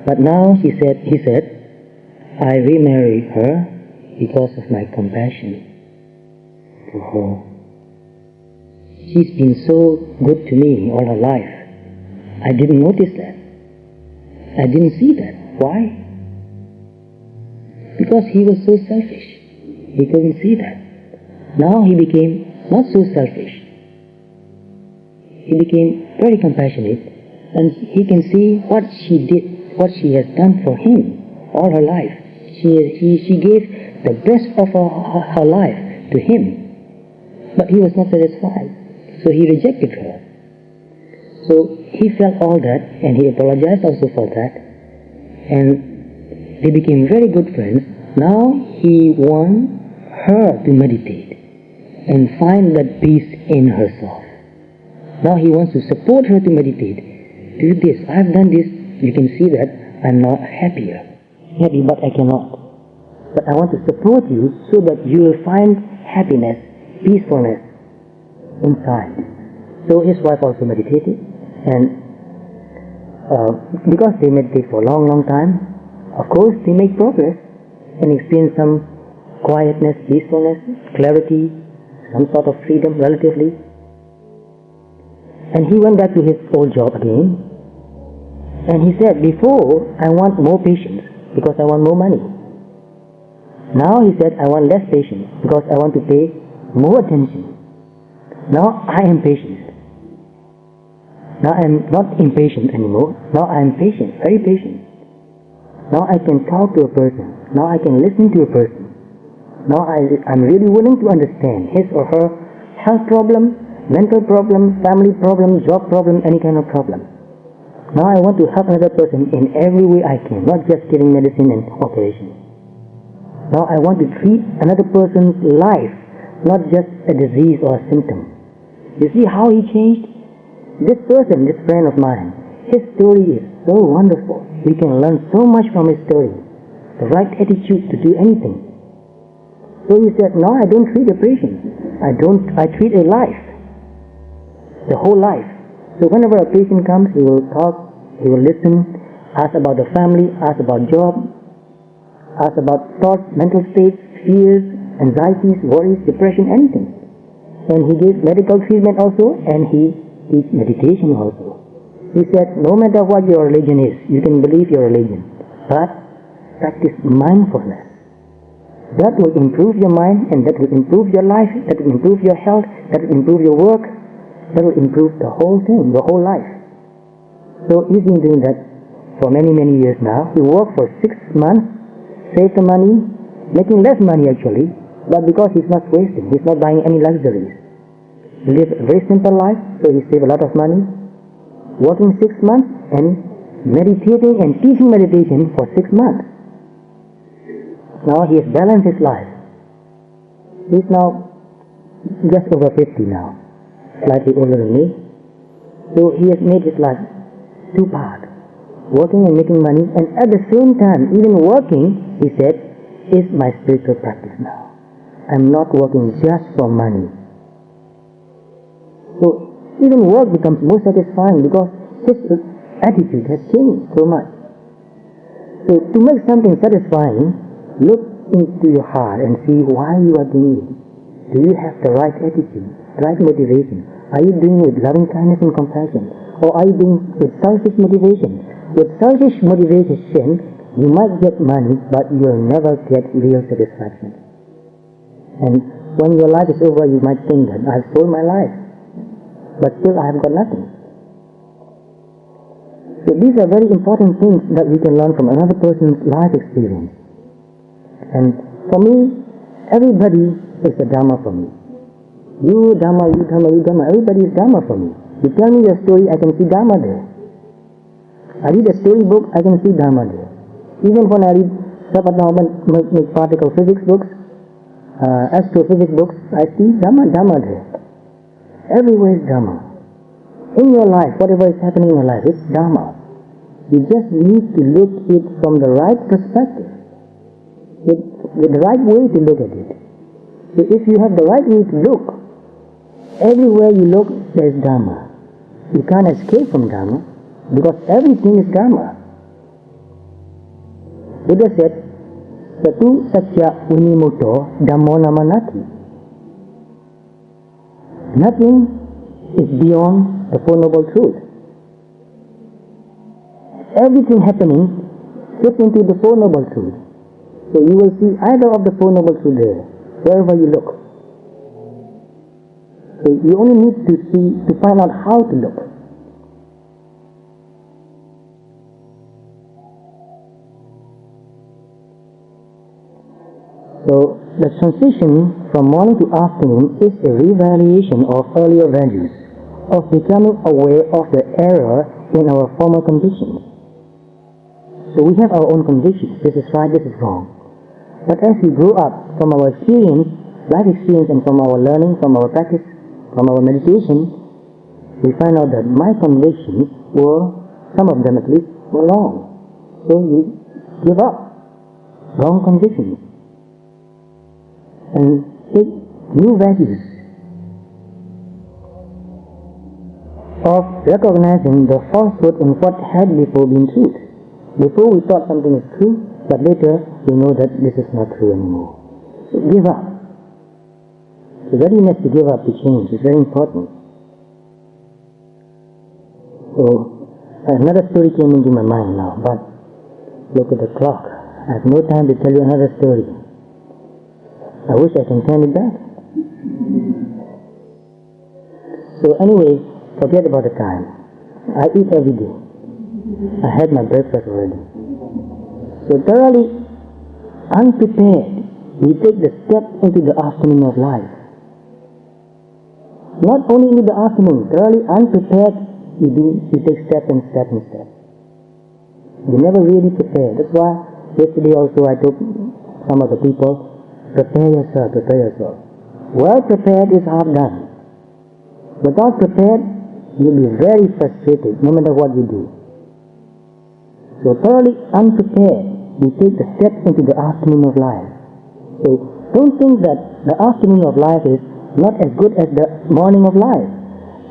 But now he said, I remarried her because of my compassion for her. She's been so good to me all her life. I didn't notice that. I didn't see that. Why? Because he was so selfish. He couldn't see that. Now he became not so selfish. He became very compassionate, and he can see what she did, what she has done for him all her life. She gave the best of her life to him, but he was not satisfied, so he rejected her. So he felt all that, and he apologized also for that, and they became very good friends. Now he wants her to meditate and find that peace in herself. Now he wants to support her to meditate. Do this, I've done this, you can see that I'm not happy, but I cannot. But I want to support you so that you will find happiness, peacefulness inside. So his wife also meditated, and because they meditate for a long, long time, of course they make progress and experience some quietness, peacefulness, clarity, some sort of freedom relatively. And he went back to his old job again, and he said, before I want more patience because I want more money. Now he said, I want less patience because I want to pay more attention. Now I am patient. Now I am not impatient anymore. Now I am patient, very patient. Now I can talk to a person. Now I can listen to a person. Now I'm really willing to understand his or her health problem, mental problem, family problem, job problem, any kind of problem. Now I want to help another person in every way I can, not just giving medicine and operation. Now I want to treat another person's life, not just a disease or a symptom. You see how he changed? This person, this friend of mine, his story is so wonderful. We can learn so much from his story. The right attitude to do anything. So he said, no, I don't treat a patient. I treat a life. The whole life. So whenever a patient comes, he will talk, he will listen, ask about the family, ask about job, ask about thoughts, mental states, fears, anxieties, worries, depression, anything. And he gives medical treatment also, and he teaches meditation also. He said, no matter what your religion is, you can believe your religion, but practice mindfulness. That will improve your mind, and that will improve your life, that will improve your health, that will improve your work, that will improve the whole thing, the whole life. So he's been doing that for many, many years now. He worked for 6 months, saved the money, making less money actually, but because he's not wasting, he's not buying any luxuries. He lives a very simple life, so he saved a lot of money, working 6 months and meditating and teaching meditation for 6 months. Now he has balanced his life. He's now just over 50 now, slightly older than me. So he has made his life 2 parts, working and making money, and at the same time, even working, he said, is my spiritual practice now. I'm not working just for money. So even work becomes more satisfying because his attitude has changed so much. So to make something satisfying, look into your heart and see why you are doing it. Do you have the right attitude, right motivation? Are you doing it with loving kindness and compassion? Or are you doing it with selfish motivation? With selfish motivation, you might get money, but you will never get real satisfaction. And when your life is over, you might think that I've sold my life, but still I have got nothing. So these are very important things that we can learn from another person's life experience. And for me, everybody is a Dhamma for me. You Dhamma, you Dhamma, you Dhamma, everybody is Dhamma for me. You tell me your story, I can see Dhamma there. I read a storybook, I can see Dhamma there. Even when I read particle physics books, astrophysics books, I see Dhamma there. Everywhere is Dhamma. In your life, whatever is happening in your life, it's Dhamma. You just need to look at it from the right perspective, with the right way to look at it. So if you have the right way to look, everywhere you look, there is Dhamma. You can't escape from Dhamma, because everything is Dhamma. Buddha said, Satu Satya Unimoto Dhammo Namanati. Nothing is beyond the Four Noble Truths. Everything happening fits into the Four Noble Truths. So you will see either of the Four Noble Truths there, wherever you look. So you only need to find out how to look. So the transition from morning to afternoon is a revaluation of earlier values, of becoming aware of the error in our former conditions. So we have our own convictions, this is right, this is wrong. But as we grow up from our experience, life experience, and from our learning, from our practice, from our meditation, we find out that my convictions were, some of them at least, were wrong. So you give up wrong convictions and take new values of recognizing the falsehood in what had before been truth. Before we thought something is true, but later we know that this is not true anymore. So give up. The readiness to give up, to change, is very important. So another story came into my mind now, but look at the clock. I have no time to tell you another story. I wish I can turn it back. So anyway, forget about the time. I eat every day. I had my breakfast already. So thoroughly unprepared, we take the step into the afternoon of life. Not only into the afternoon, thoroughly unprepared, we take step and step and step. We never really prepare. That's why yesterday also I told some of the people, prepare yourself, prepare yourself. Well prepared is half done. Without prepared, you'll be very frustrated no matter what you do. So thoroughly unprepared, you take the steps into the afternoon of life. So don't think that the afternoon of life is not as good as the morning of life.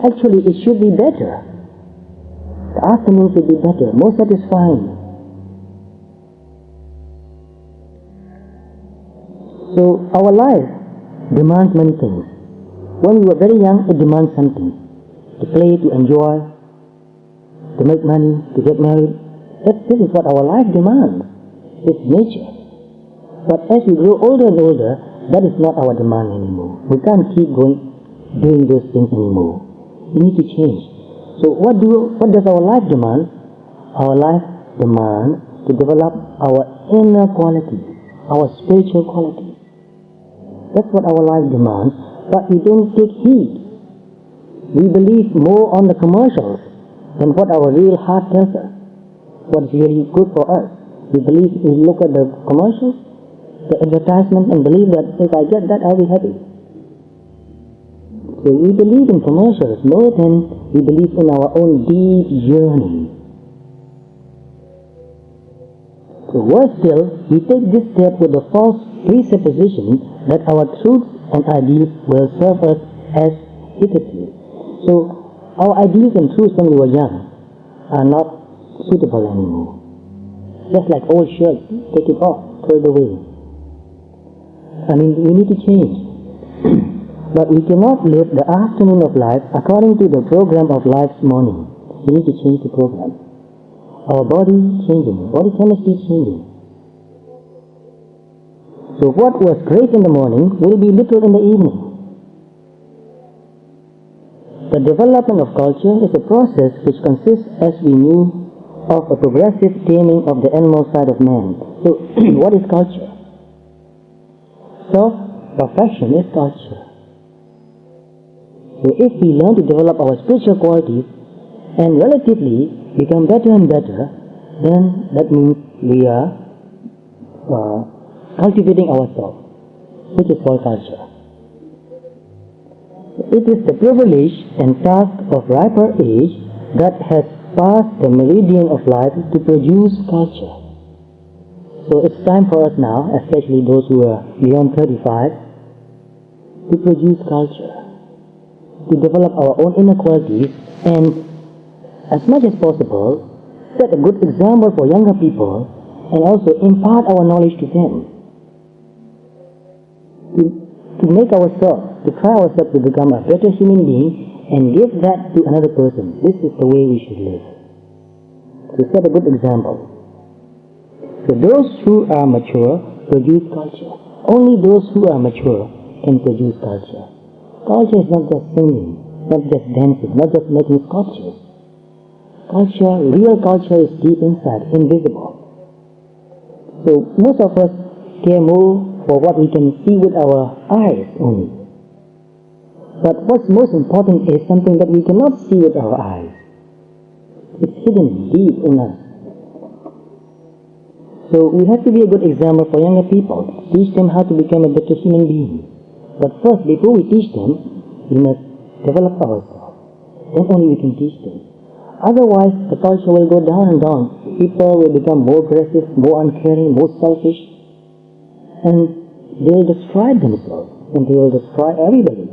Actually, it should be better. The afternoon should be better, more satisfying. So our life demands many things. When we were very young, it demands something. To play, to enjoy, to make money, to get married. This is what our life demands. It's nature. But as we grow older and older, that is not our demand anymore. We can't keep doing those things anymore. We need to change. So what does our life demand? Our life demands to develop our inner qualities, our spiritual qualities. That's what our life demands, but we don't take heed. We believe more on the commercials than what our real heart tells us, what is really good for us. We look at the commercials, the advertisement, and believe that if I get that, I'll be happy. So we believe in commercials more than we believe in our own deep yearning. So worse still, we take this step with the false presupposition that our truths and ideals will serve us as hitherto. So our ideals and truths when we were young are not suitable anymore. Just like old shirts, take it off, throw it away. I mean, we need to change. But we cannot live the afternoon of life according to the program of life's morning. We need to change the program. Our body changing, body chemistry changing. So what was great in the morning will be little in the evening. The development of culture is a process which consists, as we knew, of a progressive taming of the animal side of man. So what is culture? Self-perfection is culture. So if we learn to develop our spiritual qualities and relatively become better and better, then that means we are cultivating ourselves, which is called culture. It is the privilege and task of riper age that has passed the meridian of life to produce culture. So it's time for us now, especially those who are beyond 35, to produce culture, to develop our own inner qualities, and as much as possible, set a good example for younger people and also impart our knowledge to them. To make ourselves, to try ourselves to become a better human being and give that to another person. This is the way we should live. To set a good example. So those who are mature produce culture. Only those who are mature can produce culture. Culture is not just singing, not just dancing, not just making sculptures. Culture, real culture is deep inside, invisible. So most of us care more for what we can see with our eyes only. But what's most important is something that we cannot see with our eyes. It's hidden deep in us. So we have to be a good example for younger people. Teach them how to become a better human being. But first, before we teach them, we must develop ourselves. Then only we can teach them. Otherwise, the culture will go down and down. People will become more aggressive, more uncaring, more selfish. And they will destroy themselves. And they will destroy everybody.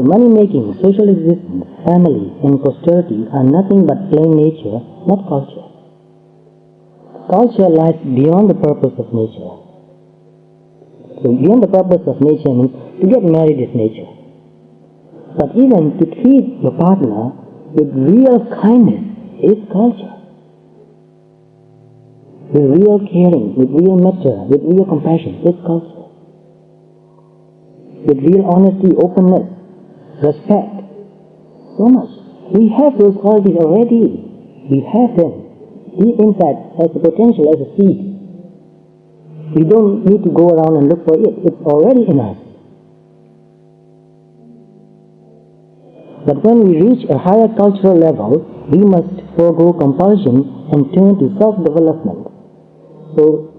The money-making, social existence, family, and posterity are nothing but plain nature, not culture. Culture lies beyond the purpose of nature. So beyond the purpose of nature means to get married is nature. But even to treat your partner with real kindness is culture. With real caring, with real metta, with real compassion is culture. With real honesty, openness, respect. So much. We have those qualities already. We have them. Deep inside as a potential, as a seed. We don't need to go around and look for it. It's already in us. But when we reach a higher cultural level, we must forego compulsion and turn to self-development. So,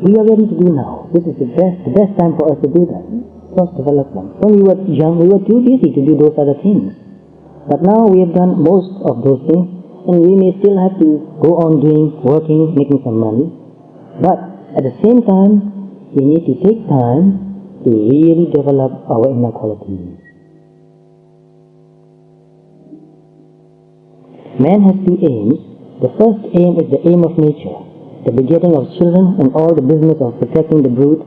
we are ready to do now. This is the best time for us to do that. Self-development. When we were young, we were too busy to do those other things. But now we have done most of those things, and we may still have to go on doing, working, making some money. But at the same time, we need to take time to really develop our inner qualities. Man has two aims. The first aim is the aim of nature, the begetting of children and all the business of protecting the brood.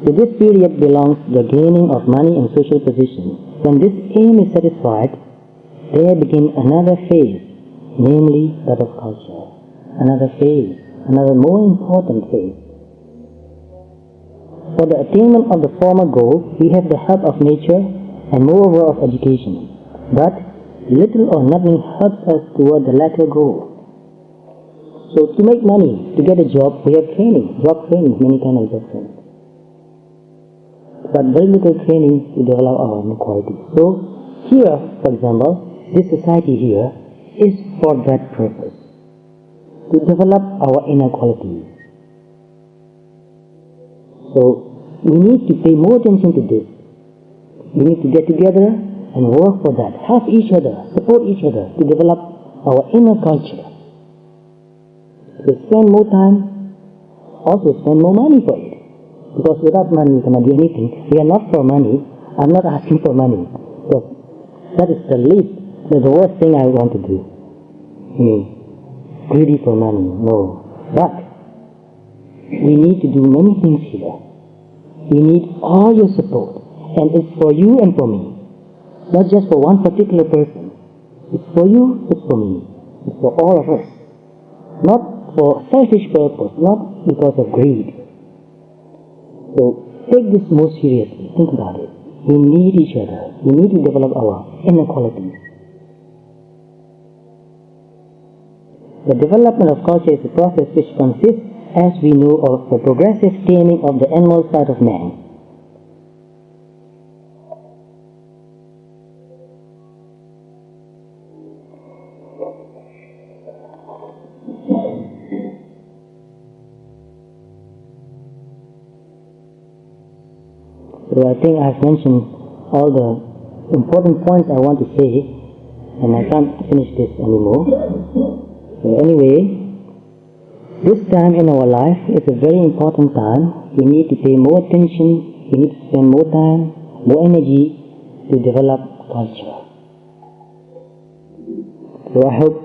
To this period belongs the gaining of money and social position. When this aim is satisfied, there begins another phase, namely that of culture. Another phase, another more important phase. For the attainment of the former goal, we have the help of nature and moreover of education. But little or nothing helps us toward the latter goal. So to make money, to get a job, we have training, job training, many kinds of job training. But very little training to develop our inner quality. So here, for example, this society here is for that purpose, to develop our inner qualities. So we need to pay more attention to this. We need to get together and work for that, help each other, support each other to develop our inner culture. We spend more time, also spend more money for it. Because without money, we cannot do anything. We are not for money. I'm not asking for money. Because that is the worst thing I want to do. Greedy for money, no. But we need to do many things here. We need all your support. And it's for you and for me. Not just for one particular person. It's for you, it's for me. It's for all of us. Not for selfish purpose, not because of greed. So take this more seriously. Think about it. We need each other. We need to develop our inner qualities. The development of culture is a process which consists, as we know, of the progressive taming of the animal side of man. So I think I've mentioned all the important points I want to say, and I can't finish this anymore. So anyway, this time in our life is a very important time. We need to pay more attention, we need to spend more time, more energy to develop culture. So I hope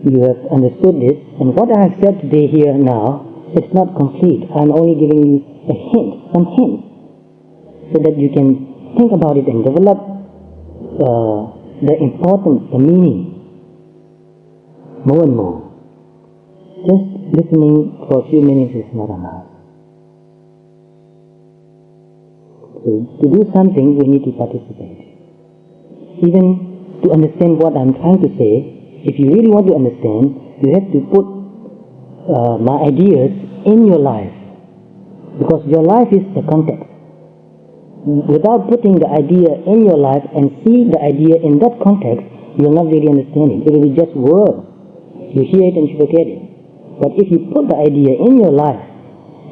you have understood this, and what I have said today here now, it's not complete. I'm only giving you a hint, some hints, so that you can think about it and develop the importance, the meaning more and more. Just listening for a few minutes is not enough. So to do something, we need to participate. Even to understand what I'm trying to say, if you really want to understand, you have to put my ideas in your life. Because your life is the context. Without putting the idea in your life and see the idea in that context, you will not really understand it. It will be just words. You hear it and you forget it. But if you put the idea in your life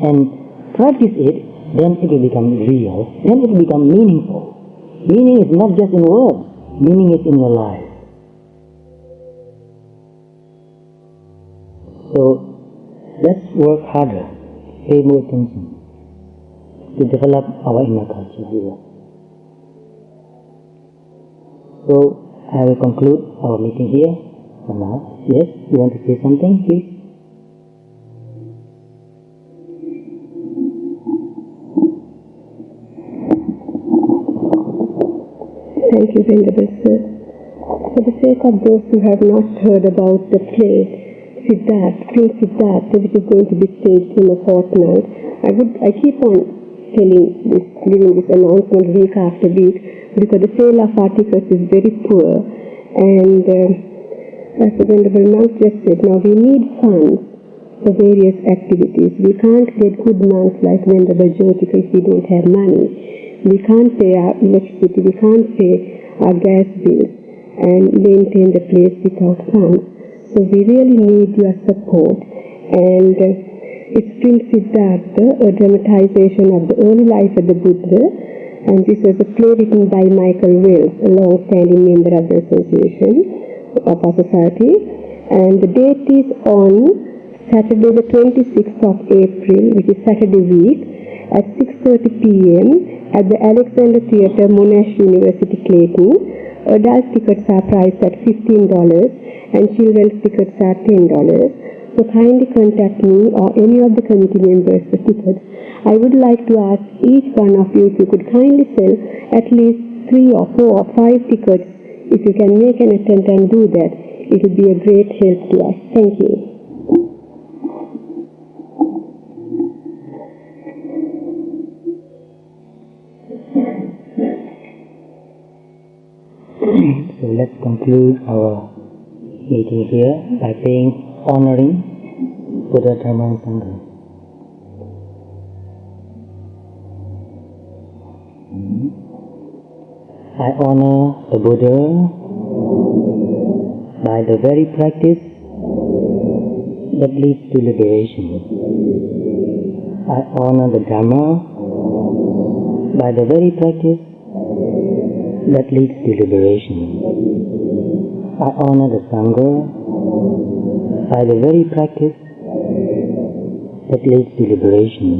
and practice it, then it will become real. Then it will become meaningful. Meaning is not just in words. Meaning is in your life. So let's work harder, pay more attention to develop our inner culture here. So I will conclude our meeting here for now. Yes, you want to say something, please? Thank you, Venerable Sir. For the sake of those who have not heard about the play Prince Siddhartha, which is going to be staged in a fortnight, I keep on giving this announcement week after week, because the sale of articles is very poor, and as the Venerable Monk just said, now we need funds for various activities. We can't get good monks like Venerable Jotika if we don't have money. We can't pay our electricity, we can't pay our gas bills and maintain the place without funds. So we really need your support. And it's Prince Siddhartha, a dramatization of the early life of the Buddha, and this was a play written by Michael Wells, a long-standing member of the association of our society, and the date is on Saturday the 26th of April, which is Saturday week, at 6:30 p.m. at the Alexander Theatre, Monash University, Clayton. Adult tickets are priced at $15 and children's tickets are $10. So kindly contact me or any of the committee members for tickets. I would like to ask each one of you if you could kindly sell at least 3 or 4 or 5 tickets. If you can make an attempt and do that, it would be a great help to us. Thank you. So let's conclude our meeting here by honoring Buddha, Dhamma and Sangha. I honor the Buddha by the very practice that leads to liberation. I honor the Dhamma by the very practice that leads to liberation. I honor the Sangha by the very practice that leads to liberation.